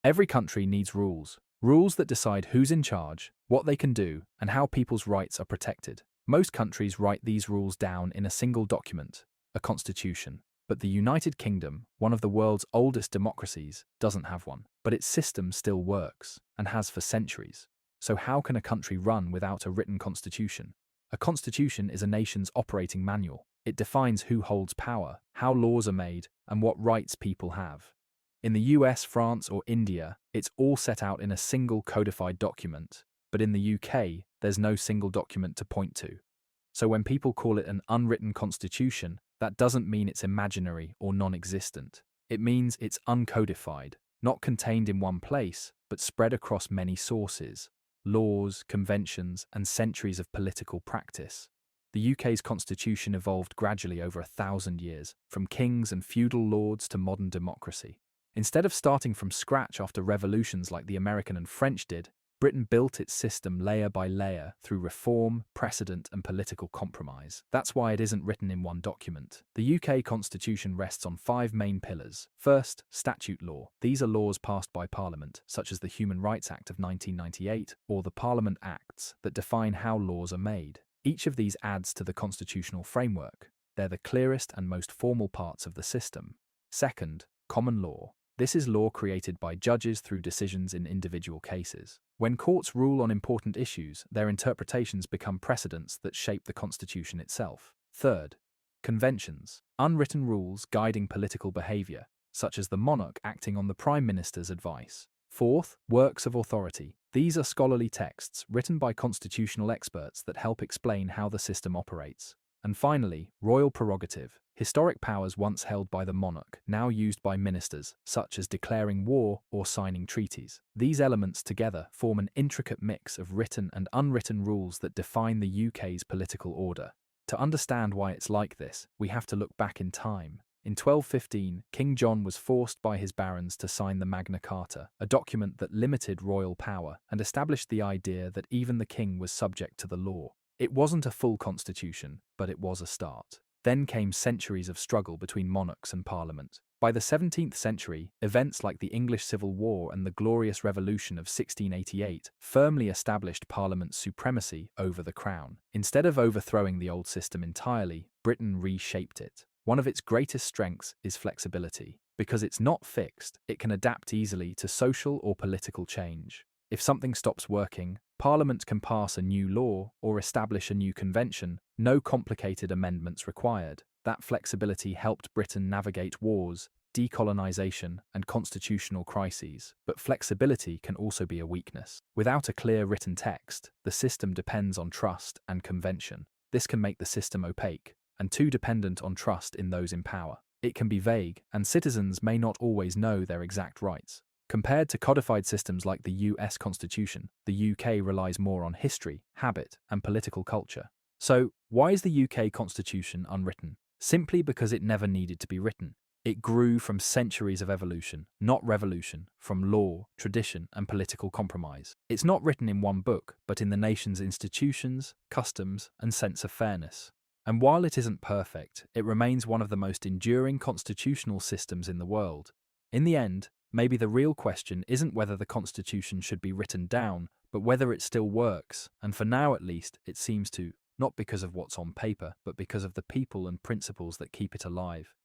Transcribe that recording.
Every country needs rules. Rules that decide who's in charge, what they can do, and how people's rights are protected. Most countries write these rules down in a single document, a constitution. But the United Kingdom, one of the world's oldest democracies, doesn't have one. But its system still works, and has for centuries. So how can a country run without a written constitution? A constitution is a nation's operating manual. It defines who holds power, how laws are made, and what rights people have. In the US, France, or India, it's all set out in a single codified document. But in the UK, there's no single document to point to. So when people call it an unwritten constitution, that doesn't mean it's imaginary or non-existent. It means it's uncodified, not contained in one place, but spread across many sources, laws, conventions, and centuries of political practice. The UK's constitution evolved gradually over 1,000 years, from kings and feudal lords to modern democracy. Instead of starting from scratch after revolutions like the American and French did, Britain built its system layer by layer through reform, precedent, and political compromise. That's why it isn't written in one document. The UK constitution rests on 5 main pillars. First, statute law. These are laws passed by Parliament, such as the Human Rights Act of 1998 or the Parliament Acts, that define how laws are made. Each of these adds to the constitutional framework. They're the clearest and most formal parts of the system. Second, common law. This is law created by judges through decisions in individual cases. When courts rule on important issues, their interpretations become precedents that shape the constitution itself. Third, conventions. Unwritten rules guiding political behavior, such as the monarch acting on the prime minister's advice. Fourth, works of authority. These are scholarly texts written by constitutional experts that help explain how the system operates. And finally, royal prerogative. Historic powers once held by the monarch, now used by ministers, such as declaring war or signing treaties. These elements together form an intricate mix of written and unwritten rules that define the UK's political order. To understand why it's like this, we have to look back in time. In 1215, King John was forced by his barons to sign the Magna Carta, a document that limited royal power and established the idea that even the king was subject to the law. It wasn't a full constitution, but it was a start. Then came centuries of struggle between monarchs and parliament. By the 17th century, events like the English Civil War and the Glorious Revolution of 1688 firmly established Parliament's supremacy over the crown. Instead of overthrowing the old system entirely, Britain reshaped it. One of its greatest strengths is flexibility. Because it's not fixed, it can adapt easily to social or political change. If something stops working, Parliament can pass a new law or establish a new convention, no complicated amendments required. That flexibility helped Britain navigate wars, decolonisation, and constitutional crises. But flexibility can also be a weakness. Without a clear written text, the system depends on trust and convention. This can make the system opaque, and too dependent on trust in those in power. It can be vague, and citizens may not always know their exact rights. Compared to codified systems like the US Constitution, the UK relies more on history, habit, and political culture. So, why is the UK Constitution unwritten? Simply because it never needed to be written. It grew from centuries of evolution, not revolution, from law, tradition, and political compromise. It's not written in one book, but in the nation's institutions, customs, and sense of fairness. And while it isn't perfect, it remains one of the most enduring constitutional systems in the world. In the end, maybe the real question isn't whether the Constitution should be written down, but whether it still works, and for now at least, it seems to, not because of what's on paper, but because of the people and principles that keep it alive.